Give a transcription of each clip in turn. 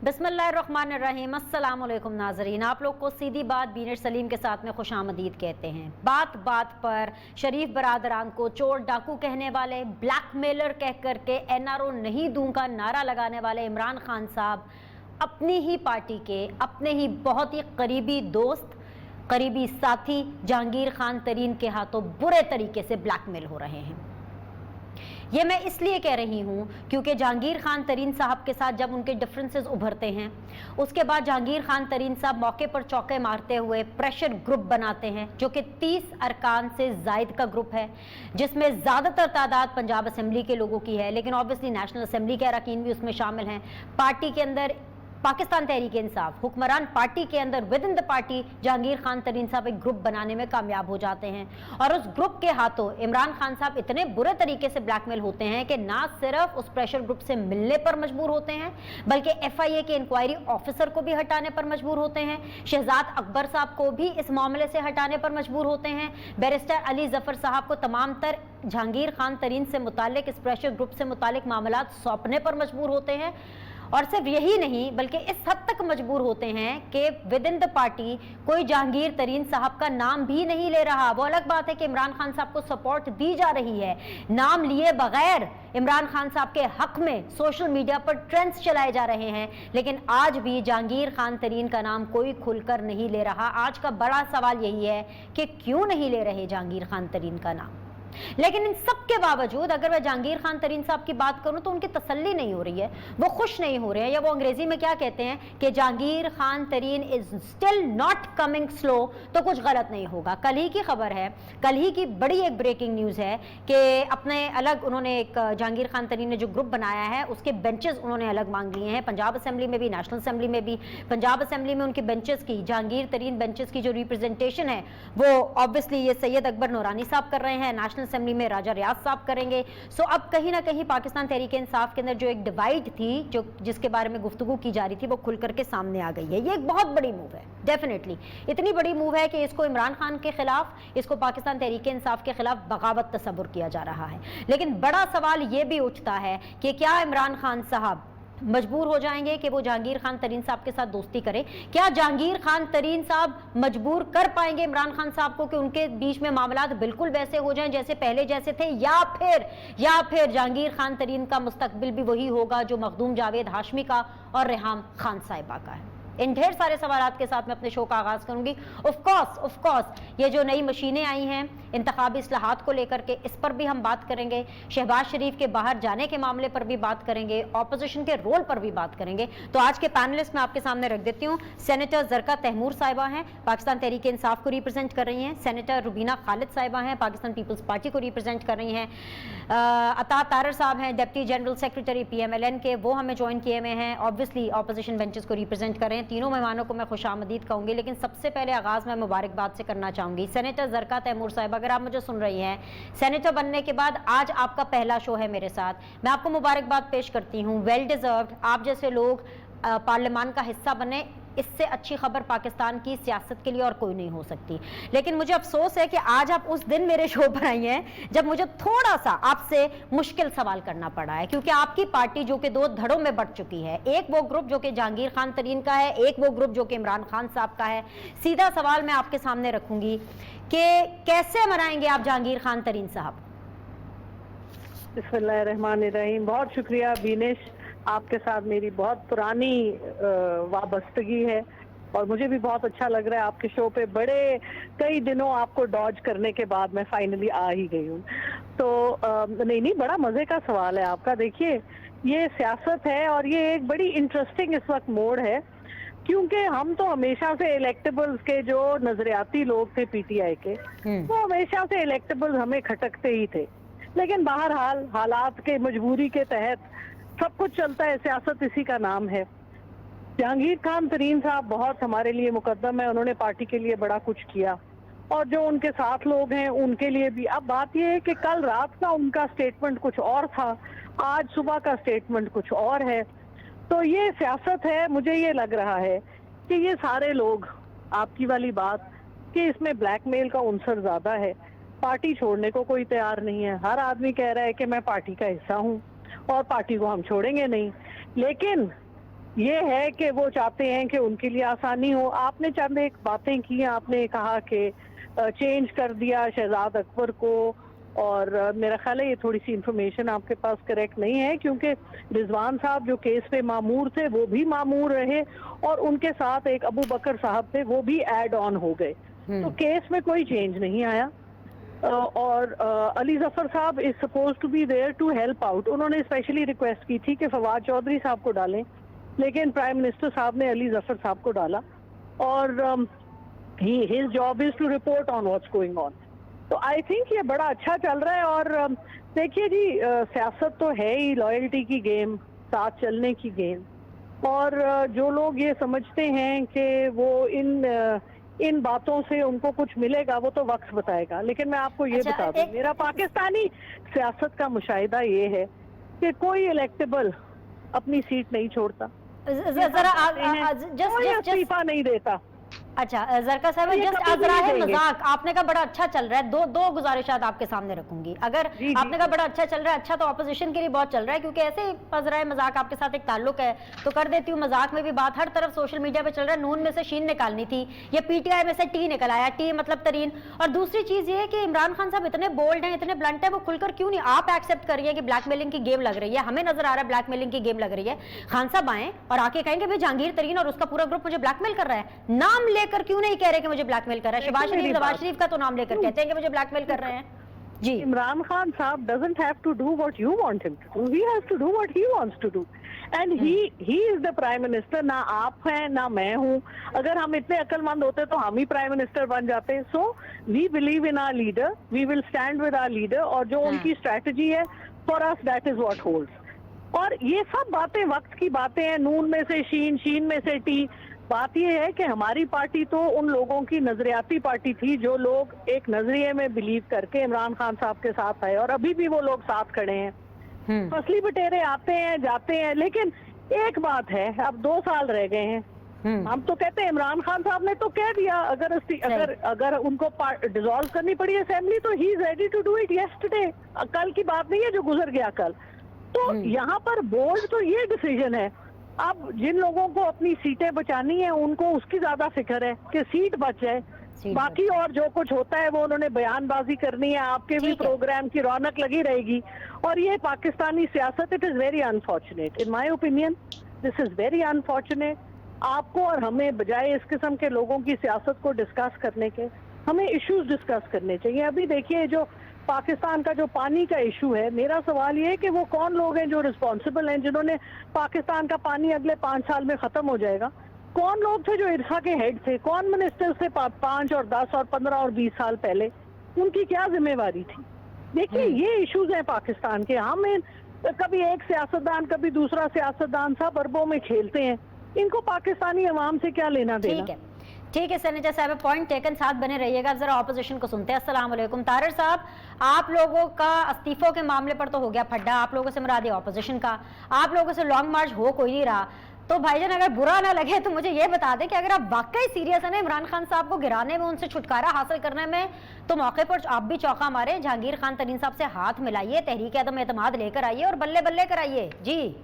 बिस्मिल्लाहिर्रहमानिर्रहीम। अस्सलाम वालेकुम नाज़रीन, आप लोग को सीधी बात बीनर सलीम के साथ में खुशामदीद कहते हैं। बात बात पर शरीफ बरादरान को चोर डाकू कहने वाले, ब्लैकमेलर कह करके NRO नहीं दूंगा नारा लगाने वाले इमरान खान साहब अपनी ही पार्टी के अपने ही बहुत ही करीबी दोस्त, करीबी साथी जहांगीर खान तरीन के हाथों बुरे तरीके से ब्लैकमेल हो रहे हैं। ये मैं इसलिए कह रही हूँ क्योंकि जहांगीर खान तरीन साहब के साथ जब उनके डिफरेंसेस उभरते हैं, उसके बाद जहांगीर खान तरीन साहब मौके पर चौके मारते हुए प्रेशर ग्रुप बनाते हैं, जो कि 30 अरकान से जायद का ग्रुप है, जिसमें ज़्यादातर तादाद पंजाब असेंबली के लोगों की है, लेकिन ऑब्वियसली नेशनल असेंबली के अरकान भी उसमें शामिल हैं। पार्टी के अंदर पाकिस्तान तहरीक इंसाफ हुक्मरान पार्टी के अंदर with in the party Jahangir Khan Tareen साहब एक ग्रुप बनाने में कामयाब हो जाते हैं, और उस ग्रुप के हाथों इमरान खान साहब इतने बुरे तरीके से ब्लैकमेल होते हैं कि ना सिर्फ उस प्रेशर ग्रुप से मिलने पर मजबूर होते हैं, बल्कि FIA के इंक्वायरी ऑफिसर को भी हटाने पर मजबूर होते हैं, शहजाद अकबर साहब को भी इस मामले से हटाने पर मजबूर होते हैं, बैरिस्टर अली जफर साहब को तमाम तर जहांगीर खान तरीन से मुतालिक इस प्रेशर ग्रुप से मुतालिक मामला सौंपने पर मजबूर होते हैं। और सिर्फ यही नहीं बल्कि इस हद तक मजबूर होते हैं कि विद इन द पार्टी कोई जहांगीर तरीन साहब का नाम भी नहीं ले रहा। वो अलग बात है कि इमरान खान साहब को सपोर्ट दी जा रही है, नाम लिए बगैर इमरान खान साहब के हक में सोशल मीडिया पर ट्रेंड्स चलाए जा रहे हैं, लेकिन आज भी जहांगीर खान तरीन का नाम कोई खुलकर नहीं ले रहा। आज का बड़ा सवाल यही है कि क्यों नहीं ले रहे जहांगीर खान तरीन का नाम। लेकिन इन सब के बावजूद अगर मैं जहांगीर खान तरीन साहब की बात करूं तो उनकी तसल्ली नहीं हो रही है, वो खुश नहीं हो रहे हैं, या वो अंग्रेजी में क्या कहते हैं कि Jahangir Khan Tareen is still not coming slow, तो कुछ गलत नहीं होगा। कल ही की खबर है, कल ही की बड़ी एक ब्रेकिंग न्यूज है कि अपने अलग उन्होंने एक जहांगीर खान तरीन ने जो ग्रुप बनाया है उसके बेंचेस उन्होंने अलग मांग लिए हैं, पंजाब असेंबली में भी नेशनल असेंबली में भी। पंजाब असेंबली में उनके बेंचेस की, जहांगीर तरीन बेंचेस की जो रिप्रेजेंटेशन है वो ऑब्वियसली ये सैयद अकबर नूरानी साहब कर रहे हैं, नेशनल असेंबली में राजा रियाज साहब करेंगे। सो अब कहीं ना कहीं पाकिस्तान तहरीक इंसाफ के अंदर जो एक डिवाइड थी, जो जिसके बारे में गुफ्तगू की जा रही थी, वो खुल करके सामने आ गई है। ये एक बहुत बड़ी मूव है, डेफिनेटली इतनी बड़ी मूव है कि इसको इमरान खान के खिलाफ, इसको पाकिस्तान तहरीक इंसाफ के खिलाफ बगावत तस्वुर किया जा रहा है। लेकिन बड़ा सवाल ये भी उठता है कि क्या इमरान खान साहब मजबूर हो जाएंगे कि वो जहांगीर खान तरीन साहब के साथ दोस्ती करें? क्या जहांगीर खान तरीन साहब मजबूर कर पाएंगे इमरान खान साहब को कि उनके बीच में मामलात बिल्कुल वैसे हो जाएं जैसे पहले जैसे थे, या फिर जहांगीर खान तरीन का मुस्तकबिल भी वही होगा जो मखदूम जावेद हाशमी का और रेहाम खान साहिबा का है? इन ढेर सारे सवालात के साथ मैं अपने शो का आगाज करूंगी। ऑफ कोर्स ये जो नई मशीनें आई हैं इंतखाबी इस्लाहात को लेकर के, इस पर भी हम बात करेंगे, शहबाज शरीफ के बाहर जाने के मामले पर भी बात करेंगे, ऑपोजिशन के रोल पर भी बात करेंगे। तो आज के पैनलिस्ट मैं आपके सामने रख देती हूँ। सेनेटर जरका तैमूर साहिबा हैं, पाकिस्तान तहरीक इंसाफ को रिप्रेजेंट कर रही हैं। सेनेटर रुबीना खालिद साहिबा हैं, पाकिस्तान पीपल्स पार्टी को रिप्रेजेंट कर रही हैं। अता तारर साहब हैं, डिप्टी जनरल सेक्रेटरी PMLN के, वो हमें ज्वाइन किए हुए हैं, ऑब्वियसली ऑपोजिशन बेंचेस को रिप्रेजेंट कर रहे हैं। तीनों मेहमानों को मैं खुशामदीद कहूँगी, लेकिन सबसे पहले आगाज़ मैं मुबारकबाद से करना चाहूँगी। सेनेटर जरका तैमूर साहिब, अगर आप मुझे सुन रही हैं, सेनेटर बनने के बाद आज आपका पहला शो है मेरे साथ, मैं आपको मुबारकबाद पेश करती हूँ। Well deserved. आप जैसे लोग पार्लियामान का हिस्सा बने, इससे अच्छी खबर पाकिस्तान की सियासत के लिए और कोई नहीं हो सकती। लेकिन मुझे अफसोस है कि आज आप उस दिन मेरे शो पर आई हैं जब मुझे थोड़ा सा आपसे मुश्किल सवाल करना पड़ा है, क्योंकि आपकी पार्टी जो कि दो धड़ों में बढ़ चुकी है, एक वो ग्रुप जो कि जहांगीर खान तरीन का है, एक वो ग्रुप जो कि इमरान खान साहब का है। सीधा सवाल मैं आपके सामने रखूंगी कि कैसे मनाएंगे आप जहांगीर खान तरीन साहब? बिस्मिल्लाहिर्रहमानिर्रहीम। बहुत शुक्रिया बीनेश, आपके साथ मेरी बहुत पुरानी वाबस्तगी है और मुझे भी बहुत अच्छा लग रहा है आपके शो पे। बड़े कई दिनों आपको डॉज करने के बाद मैं फाइनली आ ही गई हूँ। तो नहीं, बड़ा मज़े का सवाल है आपका। देखिए, ये सियासत है और ये एक बड़ी इंटरेस्टिंग इस वक्त मोड़ है, क्योंकि हम तो हमेशा से इलेक्टेबल्स के जो नजरियाती लोग थे PTI के, वो हमेशा से इलेक्टेबल्स हमें खटकते ही थे। लेकिन बहरहाल हालात के मजबूरी के तहत सब कुछ चलता है, सियासत इसी का नाम है। जहांगीर खान तरीन साहब बहुत हमारे लिए मुकद्दम है, उन्होंने पार्टी के लिए बड़ा कुछ किया और जो उनके साथ लोग हैं उनके लिए भी। अब बात यह है कि कल रात का उनका स्टेटमेंट कुछ और था, आज सुबह का स्टेटमेंट कुछ और है। तो ये सियासत है। मुझे ये लग रहा है कि ये सारे लोग, आपकी वाली बात कि इसमें ब्लैकमेल का उनसर ज्यादा है। पार्टी छोड़ने को कोई तैयार नहीं है, हर आदमी कह रहा है कि मैं पार्टी का हिस्सा हूँ और पार्टी को हम छोड़ेंगे नहीं। लेकिन ये है कि वो चाहते हैं कि उनके लिए आसानी हो। आपने चंद एक बातें की, आपने कहा कि चेंज कर दिया शहजाद अकबर को, और मेरा ख्याल है ये थोड़ी सी इंफॉर्मेशन आपके पास करेक्ट नहीं है, क्योंकि रिजवान साहब जो केस पे मामूर थे वो भी मामूर रहे, और उनके साथ एक अबू बकर साहब थे वो भी ऐड ऑन हो गए। तो केस में कोई चेंज नहीं आया। और अली जफर साहब is suppose to be there to help out. उन्होंने स्पेशली रिक्वेस्ट की थी कि फवाद चौधरी साहब को डालें, लेकिन प्राइम मिनिस्टर साहब ने अली जफर साहब को डाला, और his job is to report on what's going on. तो आई थिंक ये बड़ा अच्छा चल रहा है। और देखिए जी, सियासत तो है ही लॉयल्टी की गेम, साथ चलने की गेम, और जो लोग ये समझते हैं कि वो इन बातों से उनको कुछ मिलेगा वो तो वक्त बताएगा। लेकिन मैं आपको ये अच्छा, बता दूं, मेरा पाकिस्तानी सियासत का मुशाहिदा ये है कि कोई इलेक्टेबल अपनी सीट नहीं छोड़ता, जरा कोई इस्तीफा नहीं देता। अच्छा जरका साहब, ये जस्ट कभी भी अजरा है नहीं देंगे। मजाक। आपने कहा बड़ा अच्छा चल रहा है, दो गुजारिशात आपके सामने रखूंगी। अगर जी, आपने कहा बड़ा अच्छा चल रहा है, अच्छा तो ऑपोजिशन के लिए बहुत चल रहा है, क्योंकि ऐसे अजरा है मजाक आपके साथ एक ताल्लुक है, तो कर देती हूँ मजाक में भी बात। हर तरफ सोशल मीडिया पे चल रहा है नून में से शीन निकालनी थी, ये पीटीआई में से टी निकल आया, टी मतलब तरीन। और दूसरी चीज ये है कि इमरान खान साहब इतने बोल्ड हैं, इतने ब्लंट है, वो खुलकर क्यों नहीं आप एक्सेप्ट करिए कि ब्लैकमेलिंग की गेम लग रही है। हमें नजर आ रहा है ब्लैकमेलिंग की गेम लग रही है। खान साहब आए और आके कहेंगे भाई जहांगीर तरीन और उसका पूरा ग्रुप मुझे ब्लैकमेल कर रहा है, नाम लेकर क्यों नहीं कह रहे कि मुझे ब्लैकमेल कर रहा है। शहबाज शरीफ, नवाज शरीफ का तो नाम लेकर कहते हैं कि मुझे ब्लैकमेल कर रहे हैं। जी, Imran Khan साहब doesn't have to do what you want him to do. He has to do what he wants to do. And he is the prime minister. ना आप हैं ना मैं हूँ। अगर हम इतने अक्लमंद होते तो हम ही प्राइम मिनिस्टर बन जाते। So we believe in our leader. We will stand with our leader. और जो उनकी स्ट्रैटेजी है, for us that is what holds. और ये सब बातें वक्त की बातें हैं, नून में से शीन, शीन में से टी। बात यह है कि हमारी पार्टी तो उन लोगों की नजरियाती पार्टी थी जो लोग एक नजरिए में बिलीव करके इमरान खान साहब के साथ आए, और अभी भी वो लोग साथ खड़े हैं। फसली बटेरे आते हैं जाते हैं, लेकिन एक बात है, अब 2 साल रह गए हैं। हम तो कहते हैं इमरान खान साहब ने तो कह दिया, अगर उनको डिसॉल्व करनी पड़ी असेंबली तो he is ready to do it yesterday. कल की बात नहीं है जो गुजर गया कल। तो यहाँ पर बोल्ड तो ये डिसीजन है। अब जिन लोगों को अपनी सीटें बचानी है उनको उसकी ज्यादा फिक्र है कि सीट बच जाए, बाकी और जो कुछ होता है वो उन्होंने बयानबाजी करनी है, आपके भी प्रोग्राम की रौनक लगी रहेगी। और ये पाकिस्तानी सियासत, it is very unfortunate in my opinion, this is very unfortunate. आपको और हमें बजाय इस किस्म के लोगों की सियासत को डिस्कस करने के, हमें इश्यूज डिस्कस करने चाहिए। अभी देखिए जो पाकिस्तान का जो पानी का इशू है, मेरा सवाल ये है कि वो कौन लोग हैं जो रिस्पॉन्सिबल हैं, जिन्होंने पाकिस्तान का पानी अगले 5 साल में खत्म हो जाएगा। कौन लोग थे जो इरसा के हेड थे, कौन मिनिस्टर थे 5 और 10 और 15 और 20 साल पहले, उनकी क्या जिम्मेवारी थी। देखिए ये इश्यूज हैं पाकिस्तान के। हम कभी एक सियासतदान कभी दूसरा सियासतदान सब अरबों में खेलते हैं, इनको पाकिस्तानी अवाम से क्या लेना देना। ठीक है सेनेटर साहब, पॉइंट टेकन, साथ बने रहिएगा। जरा ऑपोजिशन को सुनते हैं। अस्सलाम वालेकुम तारिर साहब, आप लोगों का इस्तीफों के मामले पर तो हो गया फड्डा, आप लोगों से मुराद है ऑपोजिशन का, आप लोगों से लॉन्ग मार्च हो कोई नहीं रहा। तो भाईजान अगर बुरा ना लगे तो मुझे ये बता दें कि अगर आप वाकई सीरियस है ना इमरान खान साहब को गिराने में, उनसे छुटकारा हासिल करने में, तो मौके पर आप भी चौका मारे, जहांगीर खान तरीन साहब से हाथ मिलाइए, तहरीक अदम एतमाद लेकर आइए और बल्ले बल्ले कराइए। जी,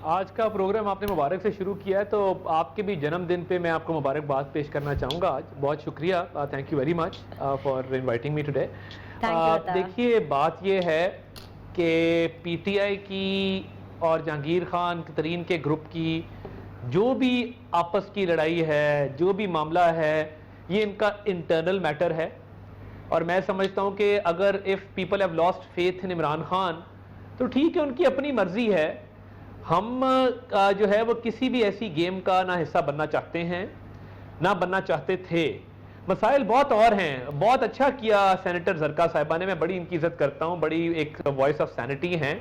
आज का प्रोग्राम आपने मुबारक से शुरू किया है, तो आपके भी जन्मदिन पे मैं आपको मुबारकबाद पेश करना चाहूँगा आज। बहुत शुक्रिया, thank you very much for inviting me today. देखिए बात ये है कि पीटीआई की और जहांगीर खान तरीन के ग्रुप की जो भी आपस की लड़ाई है, जो भी मामला है, ये इनका इंटरनल मैटर है। और मैं समझता हूँ कि अगर if people have lost faith in Imran Khan तो ठीक है, उनकी अपनी मर्जी है। हम जो है वो किसी भी ऐसी गेम का ना हिस्सा बनना चाहते हैं, ना बनना चाहते थे। मसाइल बहुत और हैं। बहुत अच्छा किया सेनेटर जरका साहिबा ने, मैं बड़ी इनकी इज्जत करता हूँ, बड़ी एक वॉइस ऑफ सैनिटी हैं।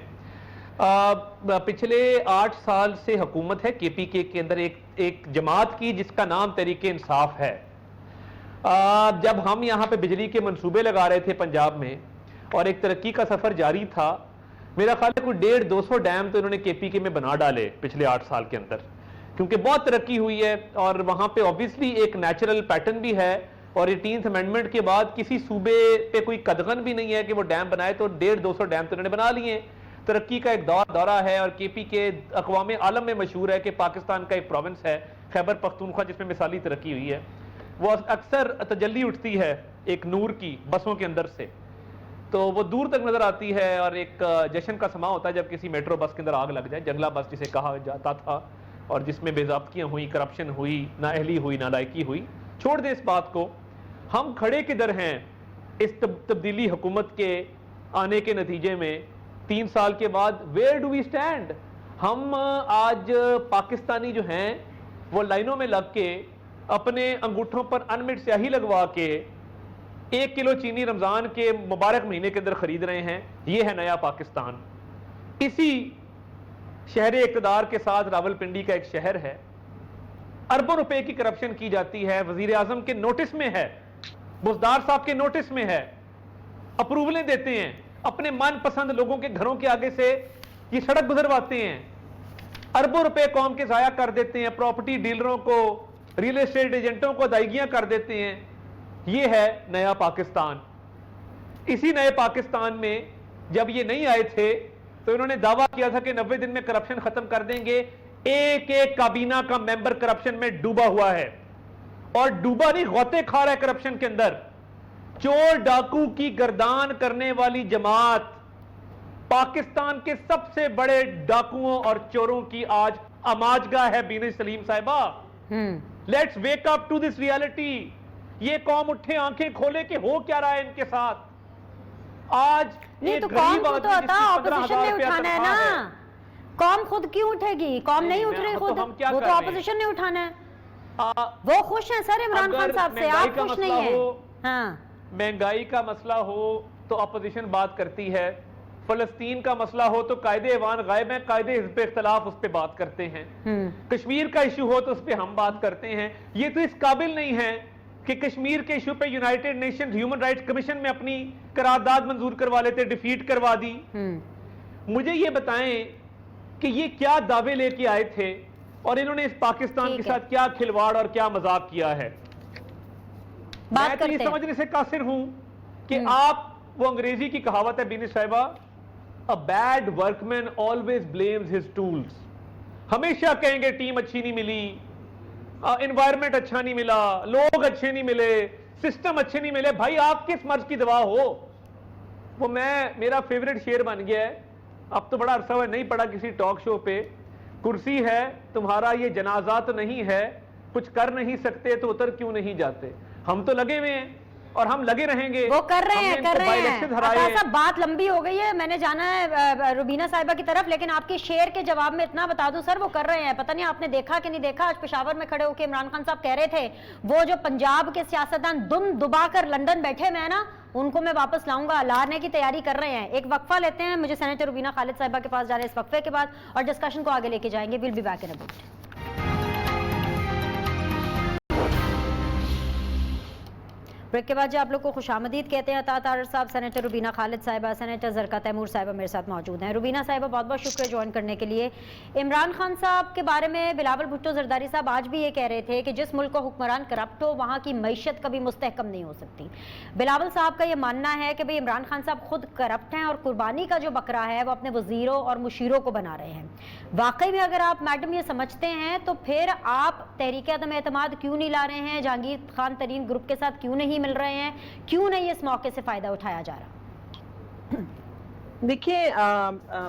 पिछले 8 साल से हुकूमत है केपीके के अंदर एक जमात की जिसका नाम तहरीके इंसाफ है। जब हम यहाँ पे बिजली के मंसूबे लगा रहे थे पंजाब में और एक तरक्की का सफर जारी था, मेरा ख्याल है कोई 150-200 डैम तो इन्होंने केपीके में बना डाले पिछले 8 साल के अंदर, क्योंकि बहुत तरक्की हुई है। और वहाँ पे ऑब्वियसली एक नेचुरल पैटर्न भी है, और 18th अमेंडमेंट के बाद किसी सूबे पे कोई कदगन भी नहीं है कि वो डैम बनाए, तो 150-200 डैम तो इन्होंने बना लिए। तरक्की का एक दौरा है और केपी के अक़वाम आलम में मशहूर है कि पाकिस्तान का एक प्रोविंस है खैबर पख्तूनख्वा जिसमें मिसाली तरक्की हुई है। वो अक्सर तजल्ली उठती है एक नूर की बसों के अंदर से, तो वो दूर तक नजर आती है और एक जश्न का समा होता है जब किसी मेट्रो बस के अंदर आग लग जाए, जंगला बस जिसे कहा जाता था, और जिसमें बेज़ाब्तियाँ हुई, करप्शन हुई, नाअहली हुई, नालायकी हुई। छोड़ दे इस बात को, हम खड़े किधर हैं इस तब्दीली हुकूमत के आने के नतीजे में 3 साल के बाद? Where do we stand? हम आज पाकिस्तानी जो हैं वो लाइनों में लग के अपने अंगूठों पर अनमिट स्याही लगवा के 1 किलो चीनी रमजान के मुबारक महीने के अंदर खरीद रहे हैं। ये है नया पाकिस्तान। इसी शहर इक़्तिदार के साथ रावलपिंडी का एक शहर है, अरबों रुपए की करप्शन की जाती है, वजीर आजम के नोटिस में है, बुज़दार साहब के नोटिस में है, अप्रूवलें देते हैं, अपने मनपसंद लोगों के घरों के आगे से ये सड़क गुजरवाते हैं, अरबों रुपए कौम के जाया कर देते हैं, प्रॉपर्टी डीलरों को, रियल एस्टेट एजेंटों को अदायगियां कर देते हैं। ये है नया पाकिस्तान। इसी नए पाकिस्तान में जब ये नहीं आए थे तो इन्होंने दावा किया था कि 90 दिन में करप्शन खत्म कर देंगे। एक एक काबीना का मेंबर करप्शन में डूबा हुआ है, और डूबा नहीं, गौते खा रहा है करप्शन के अंदर। चोर डाकू की गर्दान करने वाली जमात, पाकिस्तान के सबसे बड़े डाकुओं और चोरों की आज अमाजगा है बीनश सलीम साहिबा। Let's wake up to this reality. ये कौम उठे, आंखें खोले कि हो क्या रहा है इनके साथ। आज नहीं तो कौम को तो आता ऑपोजिशन ने उठाना है ना, कौम खुद क्यों उठेगी? कौम नहीं उठ रही खुद, वो तो ऑपोजिशन ने उठाना है। वो खुश हैं सर इमरान खान साहब से, आप खुश नहीं है। हाँ, महंगाई का मसला हो तो अपोजिशन बात करती है, फलस्तीन का मसला हो तो कायदे ऐवान गायब है, कायदे हिज़्ब इख्तिलाफ उस पर बात करते हैं, कश्मीर का इशू हो तो उस पर हम बात करते हैं। ये तो इस काबिल नहीं है कि कश्मीर के इशू पे United nation human rights commission में अपनी करारदाद मंजूर करवा लेते, डिफीट करवा दी। मुझे ये बताएं कि ये क्या दावे लेके आए थे और इन्होंने इस पाकिस्तान के साथ क्या खिलवाड़ और क्या मजाक किया है। मैं तो ये समझने से कासिर हूं कि आप, वो अंग्रेजी की कहावत है बीनिश साहिबा, a bad workman always blames his tools. हमेशा कहेंगे टीम अच्छी नहीं मिली, एनवायरमेंट अच्छा नहीं मिला, लोग अच्छे नहीं मिले, सिस्टम अच्छे नहीं मिले। भाई आप किस मर्ज की दवा हो? वो मेरा फेवरेट शेर बन गया है, अब तो बड़ा अरसा हुआ नहीं पड़ा किसी टॉक शो पे। कुर्सी है तुम्हारा ये जनाजा तो नहीं है, कुछ कर नहीं सकते तो उतर क्यों नहीं जाते। हम तो लगे हुए हैं और हम लगे रहेंगे। वो कर रहे हैं। सब बात लंबी हो गई है, मैंने जाना है रुबीना साहिबा की तरफ, लेकिन आपके शेर के जवाब में इतना बता दूं सर, वो कर रहे हैं। पता नहीं आपने देखा कि नहीं देखा, आज पेशावर में खड़े होकर इमरान खान साहब कह रहे थे वो जो पंजाब के सियासतदान दुम दुबा कर लंदन बैठे हुए हैं ना, उनको मैं वापस लाऊंगा, लाने की तैयारी कर रहे हैं। एक वक्फा लेते हैं, मुझे सेनेटर रुबीना खालिद साहिबा के पास जा रहे हैं इस वक्फे के बाद, और डिस्कशन को आगे लेके जाएंगे। Will be back in a bit. Break के बाद जो आप लोग को खुशामदीद कहते हैं अता तारर साहब, सेनेटर रुबीना खालिद साहिबा, सेनेटर ज़रका तैमूर साहिबा मेरे साथ मौजूद हैं। रुबीना साहिबा बहुत बहुत शुक्रिया ज्वाइन करने के लिए। इमरान खान साहब के बारे में बिलावल भुट्टो जरदारी साहब आज भी ये कह रहे थे कि जिस मुल्क का हुक्मरान करप्ट हो वहाँ की मईशत कभी मुस्तहकम नहीं हो सकती। बिलावल साहब का ये मानना है कि भाई इमरान खान साहब खुद करप्ट हैं और कुर्बानी का जो बकरा है वो अपने वजीरों और मुशीरों को बना रहे हैं। वाकई में अगर आप मैडम ये समझते हैं तो फिर आप तहरीक अदम एतमाद क्यों नहीं ला रहे हैं, जहांगीर खान तरीन ग्रुप के साथ क्यों नहीं मिल रहे हैं, क्यों नहीं इस मौके से फायदा उठाया जा रहा? देखिए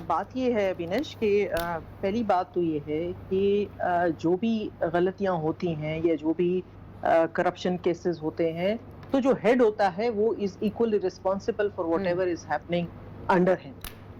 बात ये है विनेश कि पहली बात तो ये है कि जो भी गलतियां होती हैं या जो भी करप्शन केसेस होते हैं, तो जो हेड होता है वो is equally responsible for whatever is happening under him.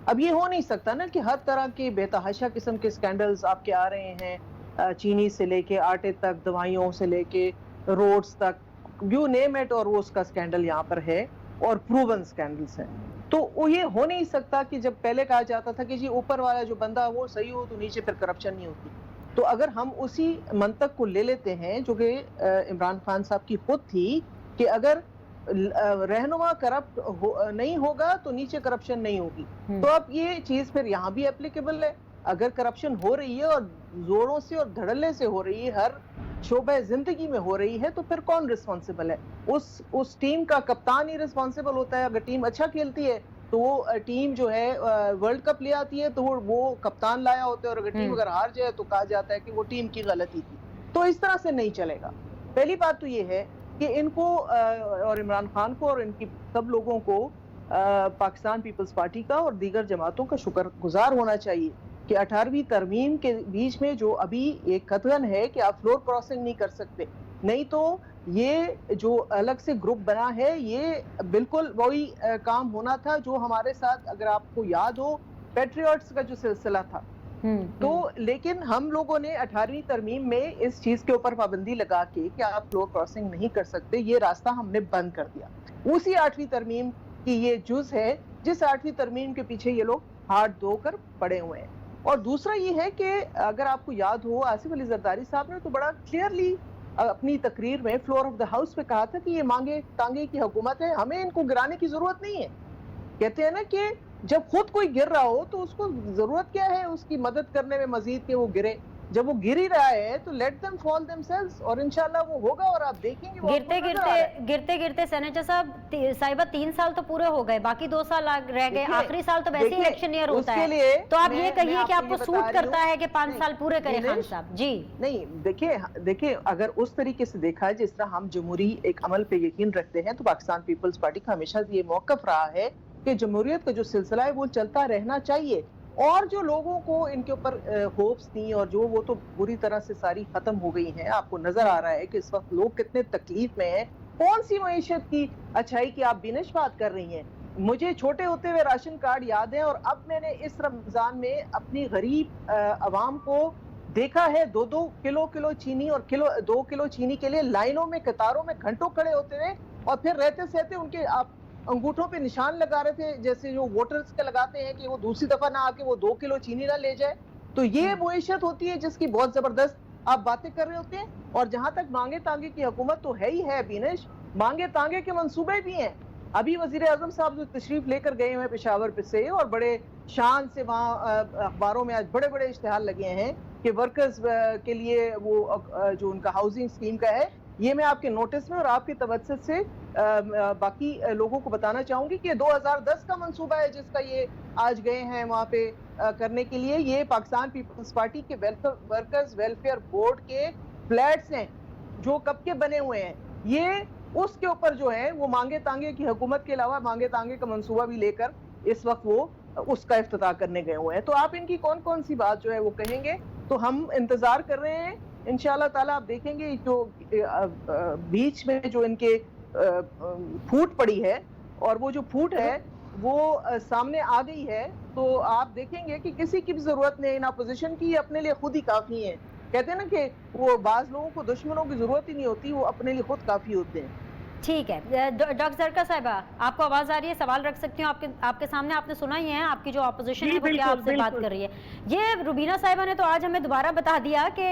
अब ये हो नहीं सकता ना कि हर तरह के बेतहाशा किस्म के स्कैंडल्स आपके आ रहे हैं, चीनी से लेके आटे तक, दवाइयों से लेके रोड्स तक, यू नेम इट, और वो उसका स्कैंडल यहाँ पर है और प्रूवन स्कैंडल्स हैं। तो वो ये हो नहीं सकता कि जब पहले कहा जाता था कि जी ऊपर वाला जो बंदा वो सही हो तो नीचे फिर करप्शन नहीं होती। तो अगर हम उसी मंतक को ले लेते हैं जो कि इमरान खान साहब की खुद थी कि अगर रहनुमा करप्ट नहीं होगा तो नीचे करप्शन नहीं होगी, तो अब ये चीज फिर यहाँ भी एप्लीकेबल है। अगर करप्शन हो रही है और जोरों से और धड़ल्ले से हो रही है, हर शोबे जिंदगी में हो रही है, तो फिर कौन रिस्पॉन्सिबल है? उस टीम का कप्तान ही रिस्पॉन्सिबल होता है। अगर टीम अच्छा खेलती है तो वो टीम जो है वर्ल्ड कप ले आती है, तो वो कप्तान लाया होता है, और अगर टीम अगर हार जाए तो कहा जाता है कि वो टीम की गलती थी। तो इस तरह से नहीं चलेगा। पहली बात तो ये है कि इनको और इमरान खान को और इनकी सब लोगों को पाकिस्तान पीपल्स पार्टी का और दीगर जमातों का शुक्रगुजार होना चाहिए कि 18वीं तरमीम के बीच में जो अभी एक कथन है कि आप फ्लोर क्रॉसिंग नहीं कर सकते, नहीं तो ये जो अलग से ग्रुप बना है ये बिल्कुल वही काम होना था जो हमारे साथ, अगर आपको याद हो, पैट्रियट्स का जो सिलसिला था। तो लेकिन हम लोगों ने 18वीं तरमीम में इस चीज के ऊपर पाबंदी लगा के कि आप फ्लोर क्रॉसिंग नहीं कर सकते, ये रास्ता हमने बंद कर दिया। उसी 8वीं तरमीम की ये जुज है जिस 8वीं तरमीम के पीछे ये लोग हाथ धोकर पड़े हुए हैं। और दूसरा ये है कि अगर आपको याद हो, आसिफ अली जरदारी साहब ने तो बड़ा क्लियरली अपनी तकरीर में फ्लोर ऑफ द हाउस पे कहा था कि ये मांगे तांगे की हुकूमत है, हमें इनको गिराने की जरूरत नहीं है। कहते हैं ना कि जब खुद कोई गिर रहा हो तो उसको जरूरत क्या है उसकी मदद करने में मजीद के वो गिरे। जब वो गिर ही रहा है तो लेट देम फॉल देमसेल्व्स, और इंशाल्लाह वो होगा। और आप देखेंगे गिरते गिरते सेनेटर साहब साहिबा 3 साल तो पूरे हो गए, बाकी 2 साल रह गए, आखिरी साल तो वैसे ही इलेक्शन ईयर होता है। तो आप ये कहिए कि आपको सूट करता है कि 5 साल पूरे करें खान साहब? जी नहीं, देखिए अगर उस तरीके से देखा जिस तरह हम जमहूरी एक अमल पे यकीन रखते हैं, तो पाकिस्तान पीपल्स पार्टी का हमेशा ये मौकफ रहा है कि जमहूरियत का जो सिलसिला है वो चलता रहना चाहिए। और जो लोगों को इनके ऊपर होप्स थी और जो वो तो बुरी तरह से सारी खत्म हो गई हैं। आपको नजर आ रहा है कि इस वक्त लोग कितने तकलीफ में हैं। कौन सी मईशत की अच्छाई की आप बिनश बात कर रही हैं? मुझे छोटे होते हुए राशन कार्ड याद है, और अब मैंने इस रमजान में अपनी गरीब अवाम को देखा है 2-2 किलो चीनी और 2 किलो चीनी के लिए लाइनों में कतारों में घंटों खड़े होते हुए, और फिर रहते सहते उनके आप अंगूठों पे निशान लगा रहे थे, जैसे जो वोटर्स के लगाते हैं कि वो दूसरी दफा ना आके वो 2 किलो चीनी ना ले जाए। तो ये मुईशत होती है जिसकी बहुत जबरदस्त आप बातें कर रहे होते हैं। और जहां तक मांगे तांगे की हुकूमत तो है ही है बिनेश, मांगे तांगे के मंसूबे भी हैं। अभी वजीर आजम साहब जो तशरीफ लेकर गए हुए पेशावर पे से, और बड़े शान से वहाँ अखबारों में आज बड़े बड़े इश्तिहार लगे हैं कि वर्कर्स के लिए वो जो उनका हाउसिंग स्कीम का है, ये मैं आपके नोटिस में और आपके तवज्जुह से बाकी लोगों को बताना चाहूंगी कि 2010 का मंसूबा है जिसका ये आज गए हैं वहाँ पे करने के लिए। ये पाकिस्तान पीपल्स पार्टी के वर्कर्स वेलफेयर बोर्ड के फ्लैट्स हैं जो कब के बने हुए हैं। ये उसके ऊपर जो है वो मांगे तांगे की हुकूमत के अलावा मांगे तांगे का मंसूबा भी लेकर इस वक्त वो उसका इफ्तिताह करने गए हुए हैं। तो आप इनकी कौन कौन सी बात जो है वो कहेंगे, तो हम इंतजार कर रहे हैं। इंशाल्लाह ताला आप देखेंगे जो बीच में जो इनके फूट पड़ी है, और वो जो फूट है वो सामने आ गई है, तो आप देखेंगे कि किसी की भी जरूरत नहीं, ना अपोजिशन की, अपने लिए खुद ही काफी है। कहते हैं ना कि वो बाज लोगों को दुश्मनों की जरूरत ही नहीं होती, वो अपने लिए खुद काफी होते हैं। ठीक है डॉक्टर जरका साहिबा, आपको आवाज आ रही है? सवाल रख सकती हूँ आपके सामने। आपने सुना ही है आपकी जो अपोजिशन है वो क्या आपसे बात कर रही है। ये रुबीना साहिबा ने तो आज हमें दोबारा बता दिया कि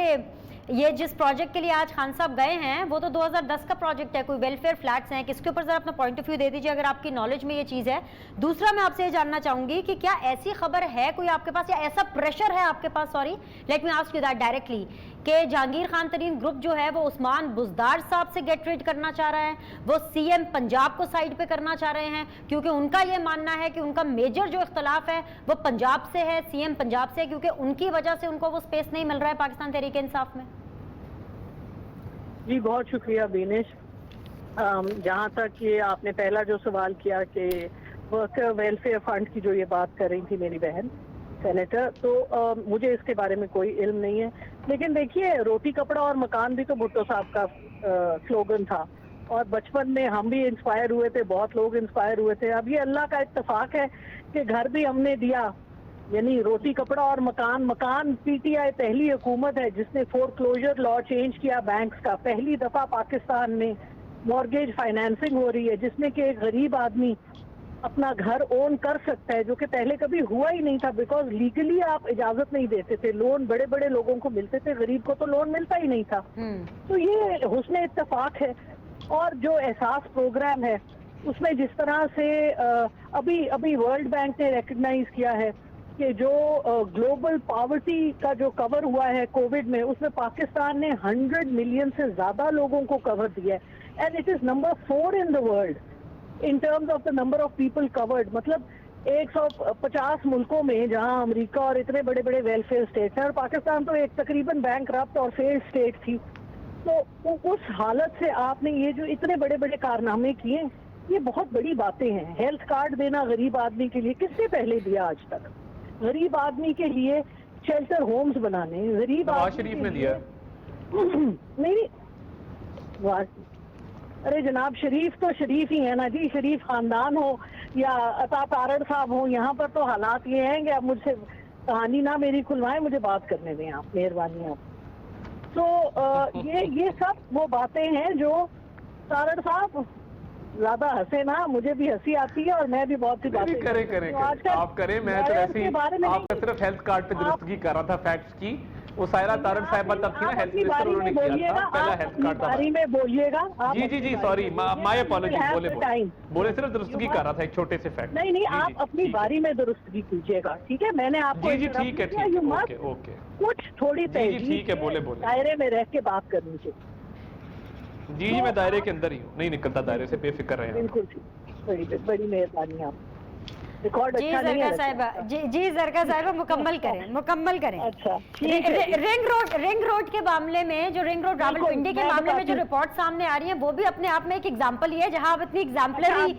ये जिस प्रोजेक्ट के लिए आज खान साहब गए हैं वो तो 2010 का प्रोजेक्ट है, कोई वेलफेयर फ्लैट्स हैं। किसके ऊपर जरा अपना पॉइंट ऑफ व्यू दे दीजिए अगर आपकी नॉलेज में ये चीज़ है। दूसरा मैं आपसे ये जानना चाहूंगी कि क्या ऐसी खबर है कोई आपके पास, या ऐसा प्रेशर है आपके पास, sorry let me ask you that directly, कि जहांगीर खान तरीन ग्रुप जो है वो उस्मान बुजदार साहब से गेट रीड करना चाह रहा है, वो सीएम पंजाब को साइड पे करना चाह रहे हैं, क्योंकि उनका ये मानना है कि उनका मेजर जो इख्तलाफ है वो पंजाब से है, सीएम पंजाब से, क्योंकि उनकी वजह से उनको वो स्पेस नहीं मिल रहा है पाकिस्तान तहरीक इंसाफ में। जी बहुत शुक्रिया बिनेश। जहाँ तक ये आपने पहला जो सवाल किया कि वर्कर वेलफेयर फंड की जो ये बात कर रही थी मेरी बहन सेनेटर, तो मुझे इसके बारे में कोई इल्म नहीं है। लेकिन देखिए, रोटी कपड़ा और मकान भी तो भुट्टो साहब का स्लोगन था, और बचपन में हम भी इंस्पायर हुए थे, बहुत लोग इंस्पायर हुए थे। अब ये अल्लाह का इत्तेफाक है कि घर भी हमने दिया, यानी रोटी कपड़ा और मकान पीटीआई पहली हुकूमत है जिसने फोरक्लोजर लॉ चेंज किया बैंक्स का। पहली दफा पाकिस्तान में मॉर्गेज फाइनेंसिंग हो रही है जिसमें कि एक गरीब आदमी अपना घर ओन कर सकता है, जो कि पहले कभी हुआ ही नहीं था, बिकॉज लीगली आप इजाजत नहीं देते थे। लोन बड़े बड़े लोगों को मिलते थे, गरीब को तो लोन मिलता ही नहीं था। तो ये हुस्न इत्तेफाक है। और जो एहसास प्रोग्राम है उसमें जिस तरह से अभी वर्ल्ड बैंक ने रिकग्नाइज किया है कि जो ग्लोबल पॉवर्टी का जो कवर हुआ है कोविड में, उसमें पाकिस्तान ने 100 मिलियन से ज्यादा लोगों को कवर दिया है, and it is number 4 in the world in terms of the number of people covered. मतलब 150 मुल्कों में जहां अमेरिका और इतने बड़े बड़े वेलफेयर स्टेट हैं, और पाकिस्तान तो एक तकरीबन बैंकरप्ट और फेल्ड स्टेट थी, तो उस हालत से आपने ये जो इतने बड़े बड़े कारनामे किए, ये बहुत बड़ी बातें हैं। हेल्थ कार्ड देना गरीब आदमी के लिए, किसने पहले दिया आज तक? गरीब आदमी के लिए शेल्टर होम्स बनाने, गरीब नवाज आदमी शरीफ के ने लिए दिया। नहीं, अरे जनाब शरीफ तो शरीफ ही है ना जी, शरीफ खानदान हो या अता तारड़ साहब हो, यहाँ पर तो हालात ये हैं कि आप मुझसे कहानी ना मेरी खुलवाएं, मुझे बात करने दें आप, मेहरबानी आप। तो ये सब वो बातें हैं जो तारड़ साहब ज्यादा हंसे ना, मुझे भी हंसी आती है और मैं भी बहुत सी बातें करें आप करें, मैं तो ऐसे ही आपका सिर्फ हेल्थ कार्ड पे दुरुस्तगी कर रहा था फैक्ट्स की। वो सायरा तारड़ साहिबा तब थी ना हेल्थ मिनिस्टर, उन्होंने किया था पहला हेल्थ कार्ड था। बारी में बोलिएगा जी सॉरी, माय अपॉलॉजी, बोले सिर्फ दुरुस्तगी कर रहा था एक छोटे से फैक्ट। नहीं आप अपनी बारी में दुरुस्तगी कीजिएगा, ठीक है? मैंने आपको जी ठीक है, ओके कुछ थोड़ी ठीक है, बोले दायरे में रह के बात करनी चाहिए। जी मैं दायरे के अंदर ही हूँ, नहीं निकलता दायरे से, बेफिक्र रहे। बिल्कुल, बड़ी मेहरबानी आप। रिकॉर्ड जी अच्छा नहीं है साहिबा, जी जरका साहिबा मुकम्मल करें। अच्छा, रिंग रोड के मामले में, जो रिंग रोड रावलपिंडी के मामले में जो रिपोर्ट सामने आ रही है, वो भी अपने आप में एक एग्जांपल ही है, जहां आप इतनी एग्जाम्पलरी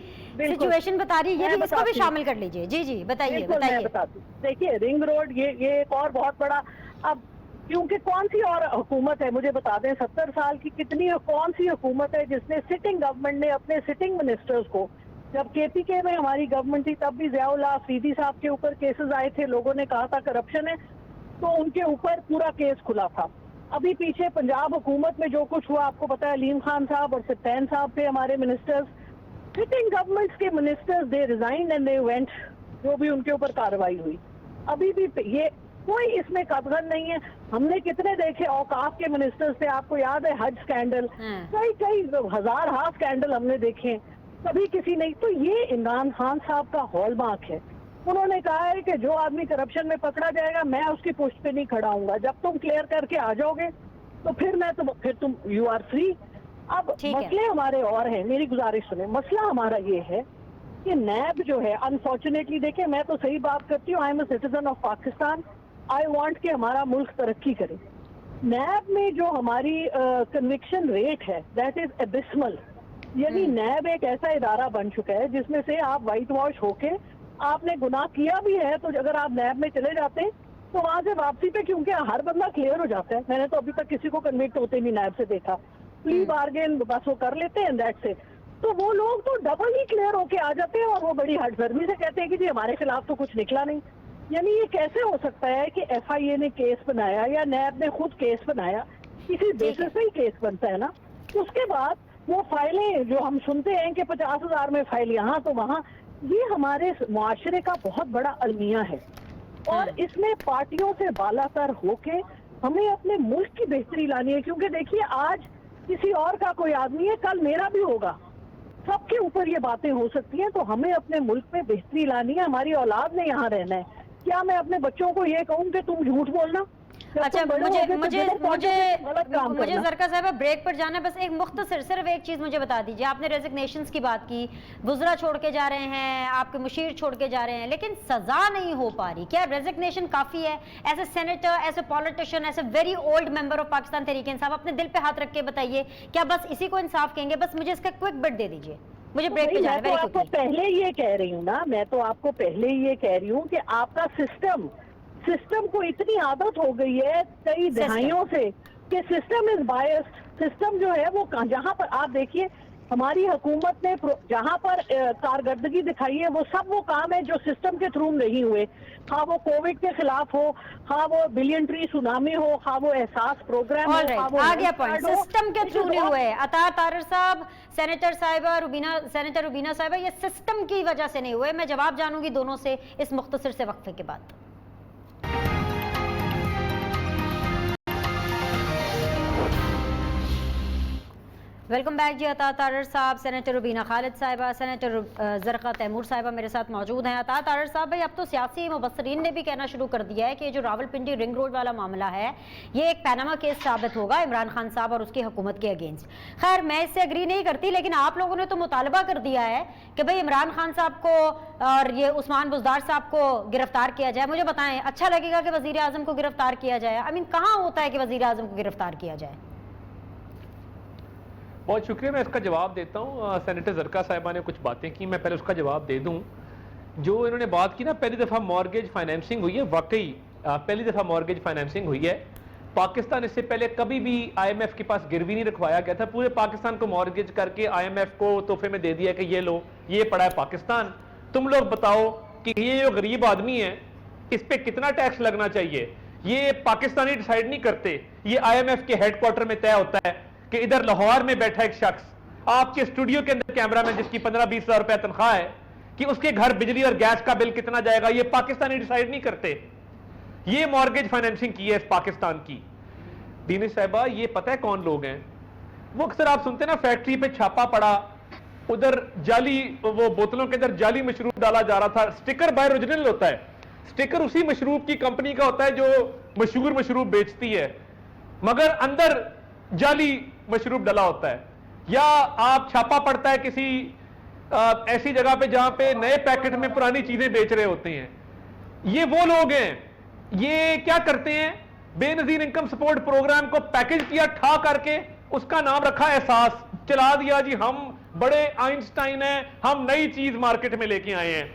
सिचुएशन बता रही है, ये भी इसको भी शामिल कर लीजिए। जी बताइए। देखिए रिंग रोड ये एक और बहुत बड़ा, अब क्योंकि कौन सी और हुकूमत है मुझे बता दें, 70 साल की कितनी कौन सी हुकूमत है जिसने सिटिंग गवर्नमेंट ने अपने सिटिंग मिनिस्टर्स को, जब केपीके में हमारी गवर्नमेंट थी तब भी ज़ियाउल्लाह अफरीदी साहब के ऊपर केसेस आए थे, लोगों ने कहा था करप्शन है, तो उनके ऊपर पूरा केस खुला था। अभी पीछे पंजाब हुकूमत में जो कुछ हुआ आपको पता है, अलीम खान साहब और सत्तैन साहब थे हमारे मिनिस्टर्स, सिटिंग गवर्नमेंट्स के ministers, they resign and they went, जो भी उनके ऊपर कार्रवाई हुई। अभी भी ये कोई इसमें कदगन नहीं है। हमने कितने देखे औकाफ के मिनिस्टर्स थे, आपको याद है हज स्कैंडल, कई हजार स्कैंडल हमने देखे, कभी किसी नहीं। तो ये इमरान खान साहब का हॉलमार्क है। उन्होंने कहा है कि जो आदमी करप्शन में पकड़ा जाएगा मैं उसकी पुष्ट पे नहीं खड़ा हूंगा, जब तुम क्लियर करके आ जाओगे तो फिर तुम यू आर फ्री। अब मसले हमारे और हैं, मेरी गुजारिश सुने। मसला हमारा ये है कि नैब जो है, अनफॉर्चुनेटली देखिए, मैं तो सही बात करती हूँ, I am a citizen of Pakistan, I want कि हमारा मुल्क तरक्की करे। नैब में जो हमारी कन्विक्शन रेट है दैट इज एबिस्मल। यानी नैब एक ऐसा इदारा बन चुका है जिसमें से आप वाइट वॉश होके आपने गुनाह किया भी है तो अगर आप नैब में चले जाते हैं तो वहां से वापसी पे, क्योंकि हर बंदा क्लियर हो जाता है, मैंने तो अभी तक किसी को कन्विक्ट होते नहीं नैब से देखा, प्ली बार्गेन बस वो कर लेते हैं दैट से, तो वो लोग तो डबल ही क्लियर होके आ जाते हैं और वो बड़ी हटगर्मी से कहते हैं कि जी हमारे खिलाफ तो कुछ निकला नहीं। यानी ये कैसे हो सकता है कि FIA ने केस बनाया या नैब ने खुद केस बनाया, किसी बेसिस पे ही केस बनता है ना। उसके बाद वो फाइलें जो हम सुनते हैं कि 50,000 में फाइल यहाँ तो वहाँ, ये हमारे मुआशरे का बहुत बड़ा अलमिया है और इसमें पार्टियों से बालातर होके हमें अपने मुल्क की बेहतरी लानी है। क्योंकि देखिए आज किसी और का कोई आदमी है, कल मेरा भी होगा, सबके ऊपर ये बातें हो सकती हैं। तो हमें अपने मुल्क में बेहतरी लानी है, हमारी औलाद ने यहाँ रहना है। क्या मैं अपने बच्चों को ये कहूँ कि तुम झूठ बोलना? अच्छा, मुझे जरका साहब ब्रेक पर जाना है, बस एक मुख्तसर सिर्फ एक चीज मुझे बता दीजिए। आपने रेजिग्नेशंस की बात की, वुज़रा छोड़ के जा रहे हैं, आपके मुशीर छोड़ के जा रहे हैं, लेकिन सजा नहीं हो पा रही। क्या रेजिग्नेशन काफी है? As a senator, as a politician, as a very old member of Pakistan Tehreek Insaf, अपने दिल पे हाथ रख के बताइए, क्या बस इसी को इंसाफ कहेंगे? बस मुझे इसका क्विक बिट दे दीजिए, मुझे ब्रेक पे जाना है। मैं तो आपको पहले ये कह रही हूँ ना, मैं तो आपको पहले ये कह रही हूँ कि आपका सिस्टम को इतनी आदत हो गई है कई दहाइयों से कि सिस्टम इज बायस्ड। सिस्टम जो है वो जहाँ पर आप देखिए हमारी हुकूमत ने जहाँ पर कारकर्दगी दिखाई है वो सब वो काम है जो सिस्टम के थ्रू नहीं हुए, हाँ वो कोविड के खिलाफ हो, हाँ वो बिलियन ट्री सुनामी हो, हाँ वो एहसास प्रोग्राम हो, हाँ वो आ गया पॉइंट, सिस्टम के थ्रू नहीं हुए। अता तारड़ साहब, सेनेटर रुबीना साहिबा, ये सिस्टम की वजह से नहीं हुए। मैं जवाब जानूंगी दोनों से इस मुख्तसर से वक्फे के बाद। वेलकम बैक जी। अता तारर साहब, सेनेटर रुबीना खालिद साहिबा, सेनेटर ज़रक़ा तैमूर साहिबा मेरे साथ मौजूद हैं। अता तारर साहब भाई, अब तो सियासी मुबस्सरीन ने भी कहना शुरू कर दिया है कि जो रावलपिंडी रिंग रोड वाला मामला है ये एक पैनामा केस साबित होगा इमरान खान साहब और उसकी हुकूमत के अगेंस्ट। खैर मैं इससे एग्री नहीं करती, लेकिन आप लोगों ने तो मुतालबा कर दिया है कि भाई इमरान खान साहब को और ये उस्मान बुज़दार साहब को गिरफ्तार किया जाए। मुझे बताएं, अच्छा लगेगा कि वज़ीर आज़म को गिरफ्तार किया जाए? आई मीन कहाँ होता है कि वज़ीर आज़म को गिरफ्तार किया जाए? बहुत शुक्रिया, मैं इसका जवाब देता हूँ। सेनेटर ज़रक़ा साहिबा ने कुछ बातें की, मैं पहले उसका जवाब दे दूँ। जो इन्होंने बात की ना, पहली दफ़ा मॉर्गेज फाइनेंसिंग हुई है, वाकई पहली दफ़ा मॉर्गेज फाइनेंसिंग हुई है। पाकिस्तान इससे पहले कभी भी IMF के पास गिरवी नहीं रखवाया गया था। पूरे पाकिस्तान को मॉर्गेज करके IMF को तोहफे में दे दिया कि ये लो, ये पड़ा है पाकिस्तान, तुम लोग बताओ कि ये जो गरीब आदमी है इस पर कितना टैक्स लगना चाहिए। ये पाकिस्तानी डिसाइड नहीं करते, ये IMF के हेडक्वार्टर में तय होता है कि इधर लाहौर में बैठा एक शख्स आपके स्टूडियो के अंदर कैमरा में जिसकी 15-20 हज़ार रुपया तनख्वाह है, कि उसके घर बिजली और गैस का बिल कितना जाएगा, ये पाकिस्तानी डिसाइड नहीं करते। ये मॉर्गेज फाइनेंसिंग की है इस पाकिस्तान की। दीनिश साहिबा, ये पता है कौन लोग हैं? वो अक्सर आप सुनते हैं ना, फैक्ट्री पे छापा पड़ा, उधर जाली, वो बोतलों के अंदर जाली मशरूब डाला जा रहा था। स्टिकर बाय ओरिजिनल होता है, स्टिकर उसी मशरूब की कंपनी का होता है जो मशहूर मशरूब बेचती है, मगर अंदर जाली मशरूब डला होता है। या आप छापा पड़ता है किसी ऐसी जगह पे जहां पे नए पैकेट में पुरानी चीजें बेच रहे होते हैं। ये वो लोग हैं। ये क्या करते हैं, बेनजीर इनकम सपोर्ट प्रोग्राम को पैकेज किया ठा करके, उसका नाम रखा एहसास, चला दिया जी हम बड़े आइंस्टाइन हैं, हम नई चीज मार्केट में लेके आए हैं।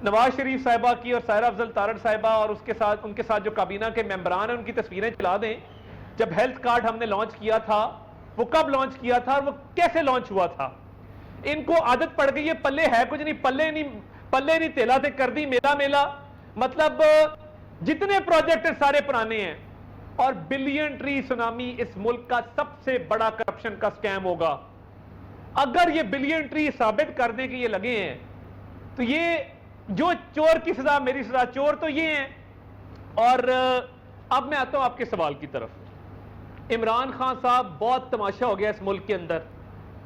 नवाज शरीफ साहिबा की और सायरा अफजल तारड़ साहिबा और उनके साथ जो काबीना के मेंबरान हैं, उनकी तस्वीरें चला दें। जब हेल्थ कार्ड हमने लॉन्च किया था, वो कब लॉन्च किया था और वो कैसे लॉन्च हुआ था? इनको आदत पड़ गई है, पल्ले है कुछ नहीं, पल्ले नहीं तेला से कर दी मेला मेला। मतलब जितने प्रोजेक्ट सारे पुराने हैं। और बिलियन ट्री सुनामी इस मुल्क का सबसे बड़ा करप्शन का स्कैम होगा। अगर ये बिलियन ट्री साबित कर दें कि ये लगे हैं, तो ये जो चोर की सजा मेरी सजा, चोर तो ये हैं। और अब मैं आता हूं आपके सवाल की तरफ। इमरान खान साहब, बहुत तमाशा हो गया इस मुल्क के अंदर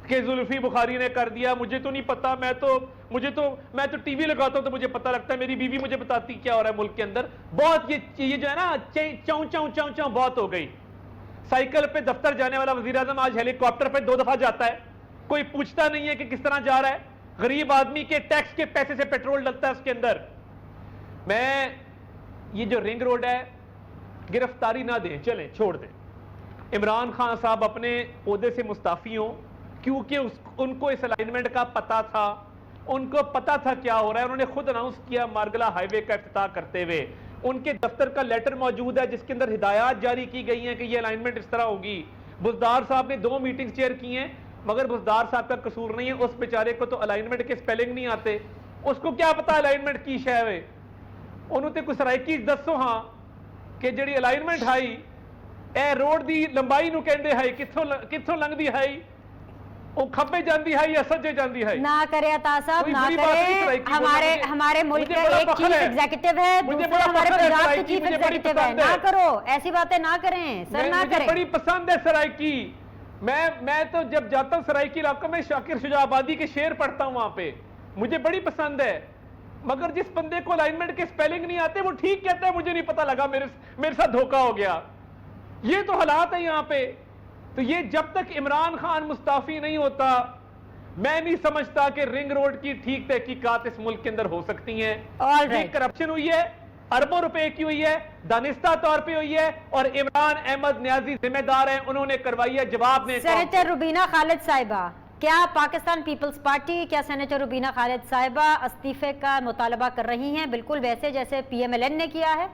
कि जुल्फी बुखारी ने कर दिया, मुझे तो नहीं पता, मैं तो टीवी लगाता हूं तो मुझे पता लगता है, मेरी बीवी मुझे बताती क्या हो रहा है मुल्क के अंदर। बहुत ये जो है ना, चाऊ चाऊ चाऊ चाऊ बहुत हो गई। साइकिल पे दफ्तर जाने वाला वजीर आजम आज हेलीकॉप्टर पे 2 दफा जाता है, कोई पूछता नहीं है कि किस तरह जा रहा है। गरीब आदमी के टैक्स के पैसे से पेट्रोल डलता है उसके अंदर। ये जो रिंग रोड है, गिरफ्तारी ना दें, चलें छोड़ दें। इमरान खान साहब अपने ओहदे से मुस्ताफी हों, क्योंकि उनको इस अलाइनमेंट का पता था, उनको पता था क्या हो रहा है। उन्होंने खुद अनाउंस किया मार्गला हाईवे का इफ्तिताह करते हुए। उनके दफ्तर का लेटर मौजूद है जिसके अंदर हिदायत जारी की गई हैं कि ये अलाइनमेंट इस तरह होगी। बुज़दार साहब ने 2 मीटिंग चेयर की हैं, मगर बुज़दार साहब का कसूर नहीं है, उस बेचारे को तो अलाइनमेंट के स्पेलिंग नहीं आते, उसको क्या पता अलाइनमेंट की शय है। उन्होंने कुछ सराइकी दसो हाँ कि जी अलाइनमेंट हाई ए रोड की लंबाई नूं कहंदे है, कित्थों लंघदी है, वो खब्बे जाती है या सज्जे जाती है। ना करे अता साहब, ना करे। हमारे मुल्क का एक चीफ एग्जीक्यूटिव है, दूसरा हमारे पंजाब के चीफ एग्जीक्यूटिव है। ना करो ऐसी बातें, ना करें सर, ना करें। बड़ी पसंद है सराइकी। मैं तो जब जाता हूँ सराइकी इलाकों में शाकिर शुजाबादी के शेर पढ़ता हूँ, वहां पे मुझे बड़ी पसंद है। मगर जिस बंदे को अलाइनमेंट के स्पेलिंग नहीं आते वो ठीक कहता है मुझे नहीं पता लगा, मेरे साथ धोखा हो गया। ये तो हालात है यहाँ पे। तो ये जब तक इमरान खान मुस्ताफी नहीं होता, मैं नहीं समझता कि रिंग रोड की ठीक तहकीकात इस मुल्क के अंदर हो सकती हैं। करप्शन हुई है, अरबों रुपए की हुई है, दानिस्ता तौर पे हुई है, और इमरान अहमद न्याजी जिम्मेदार हैं, उन्होंने करवाई है। जवाब में सेनेटर रुबीना खालिद साहिबा, क्या पाकिस्तान पीपल्स पार्टी, क्या सेनेटर रुबीना खालिद साहिबा इस्तीफे का मुतालबा कर रही हैं, बिल्कुल वैसे जैसे PMLN ने किया है?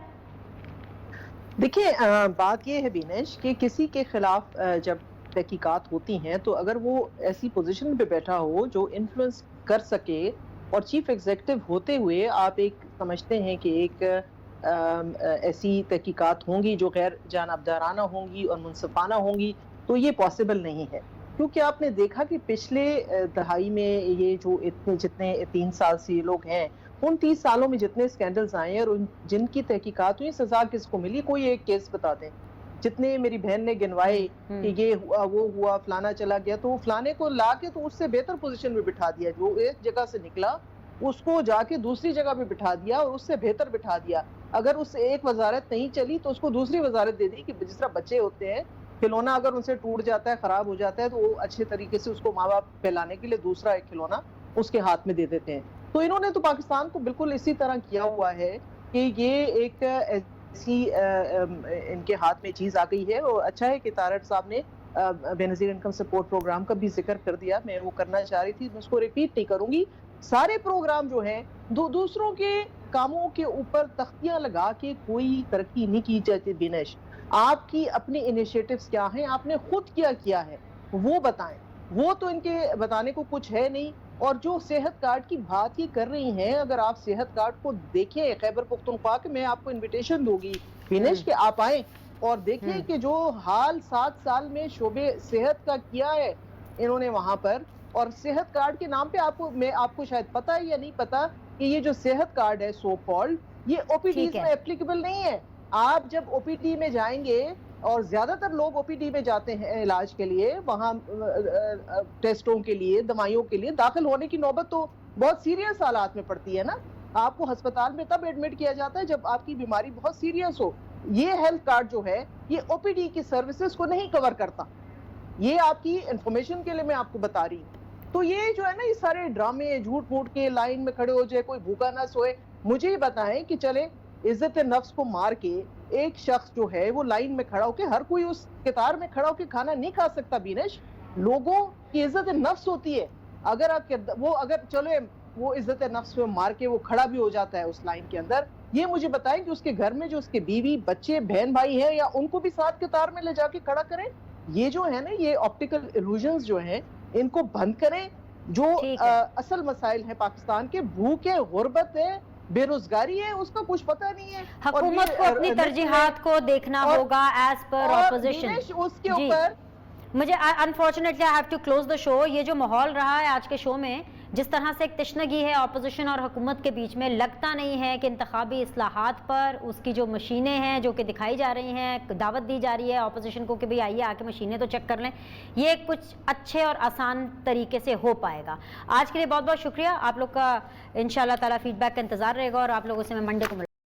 देखिए, बात यह है बीनेश कि किसी के खिलाफ जब तहकीकात होती हैं, तो अगर वो ऐसी पोजीशन पे बैठा हो जो इन्फ्लुएंस कर सके, और चीफ एग्जीक्यूटिव होते हुए आप एक समझते हैं कि एक ऐसी तहकीकात होंगी जो गैर जानबदाराना होंगी और मुनसिफाना होंगी, तो ये पॉसिबल नहीं है। क्योंकि आपने देखा कि पिछले दहाई में ये जो जितने 3 साल से ये लोग हैं, उन 30 सालों में जितने स्कैंडल्स आए हैं और जिनकी तहकीकात हुई, सजा किसको मिली? कोई एक केस बता दें। जितने मेरी बहन ने गिनवाए कि ये हुआ वो हुआ फलाना चला गया, तो फलाने को ला के तो उससे बेहतर पोजीशन में बिठा दिया। जो एक जगह से निकला उसको जाके दूसरी जगह पे बिठा दिया और उससे बेहतर बिठा दिया। अगर उससे एक वजारत नहीं चली तो उसको दूसरी वजारत दे दी कि जिस तरह बच्चे होते हैं, खिलौना अगर उनसे टूट जाता है, खराब हो जाता है, तो वो अच्छे तरीके से उसको माँ बाप फैलाने के लिए दूसरा एक खिलौना उसके हाथ में दे देते हैं। तो इन्होंने तो पाकिस्तान को बिल्कुल इसी तरह किया हुआ है कि ये एक ऐसी इनके हाथ में चीज आ गई है। और अच्छा है कि तारड़ साहब ने बेनजीर इनकम सपोर्ट प्रोग्राम का भी जिक्र कर दिया। मैं वो करना चाह रही थी, मैं उसको रिपीट नहीं करूंगी। सारे प्रोग्राम जो हैं दूसरों के कामों के ऊपर तख्तियां लगा के कोई तरक्की नहीं की जाती। बिनेश, आपकी अपनी इनिशिएटिव्स क्या हैं, आपने खुद क्या किया है वो बताएं। वो तो इनके बताने को कुछ है नहीं। और जो सेहत कार्ड की बात ये कर रही हैं, अगर आप सेहत कार्ड को देखें खैबर पख्तूनख्वा के, मैं आपको इनविटेशन दूंगी बिनेश कि आप आए और देखें कि जो हाल 7 साल में शोबे सेहत का किया है इन्होंने वहां पर। और सेहत कार्ड के नाम पे आपको शायद पता है या नहीं पता कि ये जो सेहत कार्ड है सो कॉल्ड, ये ओपीडी में एप्लीकेबल नहीं है। आप जब ओपीडी में जाएंगे, और ज्यादातर लोग ओपीडी में जाते हैं इलाज के लिए, वहां टेस्टों के लिए, दवाइयों के लिए दाखिल होने की नौबत तो बहुत सीरियस हालात में पड़ती है ना। आपको अस्पताल में तब एडमिट किया जाता है जब आपकी बीमारी बहुत सीरियस हो। ये हेल्थ कार्ड जो है ये ओपीडी की सर्विसेज को नहीं कवर करता। ये आपकी इंफॉर्मेशन के लिए मैं आपको बता रही हूँ। तो ये जो है ना, ये सारे ड्रामे, झूठ मूठ के लाइन में खड़े हो जाए, कोई भूखा ना सोए। मुझे बताएं कि चले इज्जत नफ्स को मार के एक शख्स जो है वो लाइन में खड़ा होके, हर कोई उस कतार में खड़ा होके खाना नहीं खा सकता बिनेश। लोगों की इज्जत नफ्स होती है। अगर आप अगर चलो वो इज्जत नफ्स में मार के वो खड़ा भी हो जाता है उस लाइन के अंदर, ये मुझे बताएं कि उसके घर में जो उसके बीवी बच्चे बहन भाई हैं, या उनको भी साथ कतार में ले जाके खड़ा करें। ये जो है ना, ये ऑप्टिकल इल्यूजन्स जो हैं इनको बंद करें। जो असल मसाइल है पाकिस्तान के, भूख है, गुर्बत है, बेरोजगारी है, उसका कुछ पता नहीं है। हुकूमत को अपनी तरजीहात को देखना होगा एज पर ऑपोजिशन। उसके ऊपर मुझे unfortunately I have to close the show. ये जो माहौल रहा है आज के शो में, जिस तरह से एक तशनगी है ऑपोजिशन और हुकूमत के बीच में, लगता नहीं है कि इंतखाबी इस्लाहात पर उसकी जो मशीनें हैं जो कि दिखाई जा रही हैं, दावत दी जा रही है ऑपोजिशन को कि भाई आइए आके मशीनें तो चेक कर लें, ये कुछ अच्छे और आसान तरीके से हो पाएगा। आज के लिए बहुत बहुत शुक्रिया। आप लोग का इंशाल्लाह ताला फीडबैक का इंतज़ार रहेगा और आप लोगों से मैं मंडे को